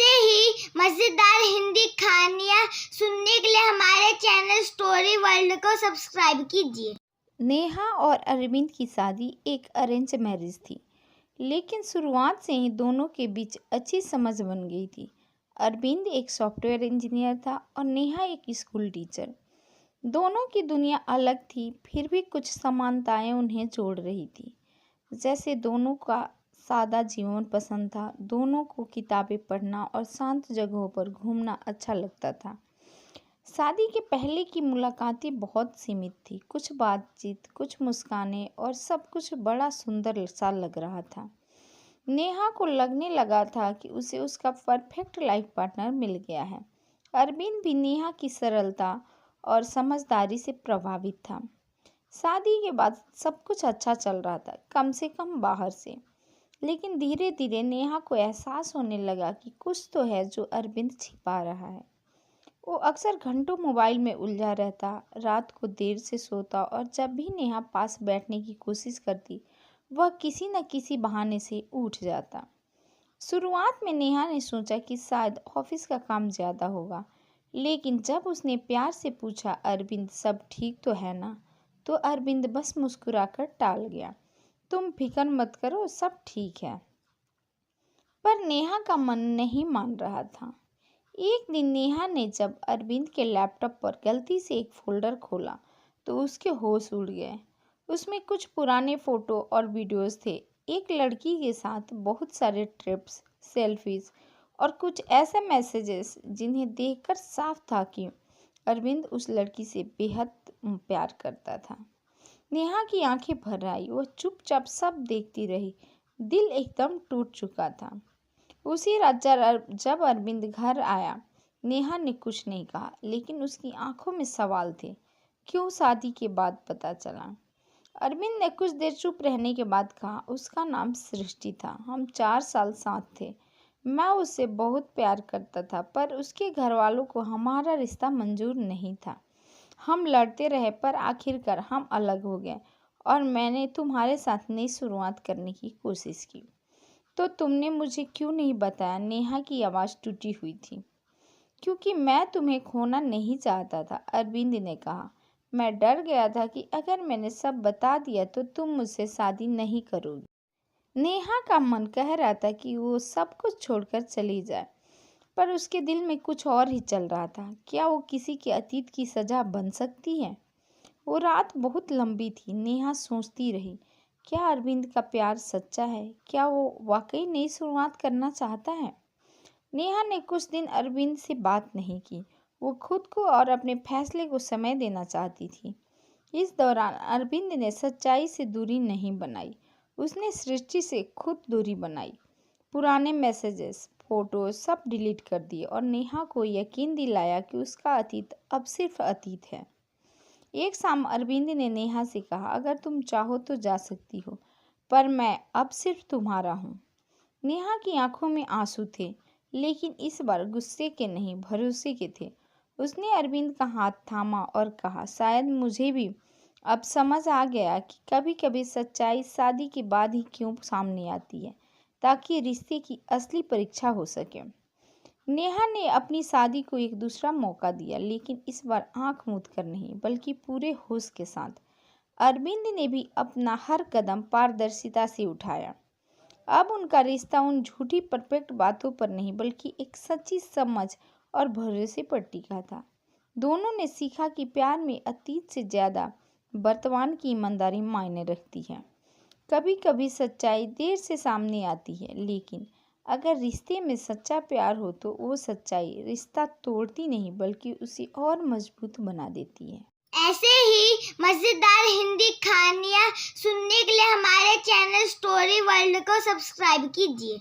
ऐसे ही मजेदार हिंदी कहानियाँ सुनने के लिए हमारे चैनल स्टोरी वर्ल्ड को सब्सक्राइब कीजिए। नेहा और अरविंद की शादी एक अरेंज मैरिज थी, लेकिन शुरुआत से ही दोनों के बीच अच्छी समझ बन गई थी। अरविंद एक सॉफ्टवेयर इंजीनियर था और नेहा एक स्कूल टीचर। दोनों की दुनिया अलग थी, फिर भी कुछ समानताएं उन्हें जोड़ रही थी। जैसे दोनों का सादा जीवन पसंद था, दोनों को किताबें पढ़ना और शांत जगहों पर घूमना अच्छा लगता था। शादी के पहले की मुलाकातें बहुत सीमित थी, कुछ बातचीत, कुछ मुस्कानें और सब कुछ बड़ा सुंदर सा लग रहा था। नेहा को लगने लगा था कि उसे उसका परफेक्ट लाइफ पार्टनर मिल गया है। अरविंद भी नेहा की सरलता और समझदारी से प्रभावित था। शादी के बाद सब कुछ अच्छा चल रहा था, कम से कम बाहर से। लेकिन धीरे धीरे नेहा को एहसास होने लगा कि कुछ तो है जो अरविंद छिपा रहा है। वो अक्सर घंटों मोबाइल में उलझा रहता, रात को देर से सोता और जब भी नेहा पास बैठने की कोशिश करती, वह किसी न किसी बहाने से उठ जाता। शुरुआत में नेहा ने सोचा कि शायद ऑफिस का काम ज़्यादा होगा, लेकिन जब उसने प्यार से पूछा, अरविंद सब ठीक तो है ना, तो अरविंद बस मुस्कुराकर टाल गया। तुम फिक्र मत करो, सब ठीक है। पर नेहा का मन नहीं मान रहा था। एक दिन नेहा ने जब अरविंद के लैपटॉप पर गलती से एक फोल्डर खोला तो उसके होश उड़ गए। उसमें कुछ पुराने फ़ोटो और वीडियोस थे, एक लड़की के साथ बहुत सारे ट्रिप्स, सेल्फीज और कुछ ऐसे मैसेजेस जिन्हें देखकर साफ था कि अरविंद उस लड़की से बेहद प्यार करता था। नेहा की आंखें भर आई, वो चुपचाप सब देखती रही। दिल एकदम टूट चुका था। उसी रात जब अरविंद घर आया, नेहा ने कुछ नहीं कहा, लेकिन उसकी आंखों में सवाल थे। क्यों शादी के बाद पता चला? अरविंद ने कुछ देर चुप रहने के बाद कहा, उसका नाम सृष्टि था। हम 4 साल साथ थे। मैं उससे बहुत प्यार करता था, पर उसके घर वालों को हमारा रिश्ता मंजूर नहीं था। हम लड़ते रहे, पर आखिरकार हम अलग हो गए और मैंने तुम्हारे साथ नई शुरुआत करने की कोशिश की। तो तुमने मुझे क्यों नहीं बताया? नेहा की आवाज़ टूटी हुई थी। क्योंकि मैं तुम्हें खोना नहीं चाहता था, अरविंद ने कहा। मैं डर गया था कि अगर मैंने सब बता दिया तो तुम मुझसे शादी नहीं करोगी। नेहा का मन कह रहा था कि वो सब कुछ छोड़कर चली जाए, पर उसके दिल में कुछ और ही चल रहा था। क्या वो किसी के अतीत की सजा बन सकती है? वो रात बहुत लंबी थी। नेहा सोचती रही, क्या अरविंद का प्यार सच्चा है? क्या वो वाकई नई शुरुआत करना चाहता है? नेहा ने कुछ दिन अरविंद से बात नहीं की। वो खुद को और अपने फैसले को समय देना चाहती थी। इस दौरान अरविंद ने सच्चाई से दूरी नहीं बनाई, उसने सृष्टि से खुद दूरी बनाई। पुराने मैसेजेस, फोटो सब डिलीट कर दिए और नेहा को यकीन दिलाया कि उसका अतीत अब सिर्फ अतीत है। एक शाम अरविंद ने नेहा से कहा, अगर तुम चाहो तो जा सकती हो, पर मैं अब सिर्फ तुम्हारा हूँ। नेहा की आंखों में आंसू थे, लेकिन इस बार गुस्से के नहीं, भरोसे के थे। उसने अरविंद का हाथ थामा और कहा, शायद मुझे भी अब समझ आ गया कि कभी कभी सच्चाई शादी के बाद ही क्यों सामने आती है, ताकि रिश्ते की असली परीक्षा हो सके। नेहा ने अपनी शादी को एक दूसरा मौका दिया, लेकिन इस बार आंख मूंद कर नहीं, बल्कि पूरे होश के साथ। अरविंद ने भी अपना हर कदम पारदर्शिता से उठाया। अब उनका रिश्ता उन झूठी परफेक्ट बातों पर नहीं, बल्कि एक सच्ची समझ और भरोसे पर टिका था। दोनों ने सीखा कि प्यार में अतीत से ज़्यादा वर्तमान की ईमानदारी मायने रखती है। कभी कभी सच्चाई देर से सामने आती है, लेकिन अगर रिश्ते में सच्चा प्यार हो तो वो सच्चाई रिश्ता तोड़ती नहीं, बल्कि उसे और मजबूत बना देती है। ऐसे ही मजेदार हिंदी कहानियाँ सुनने के लिए हमारे चैनल स्टोरी वर्ल्ड को सब्सक्राइब कीजिए।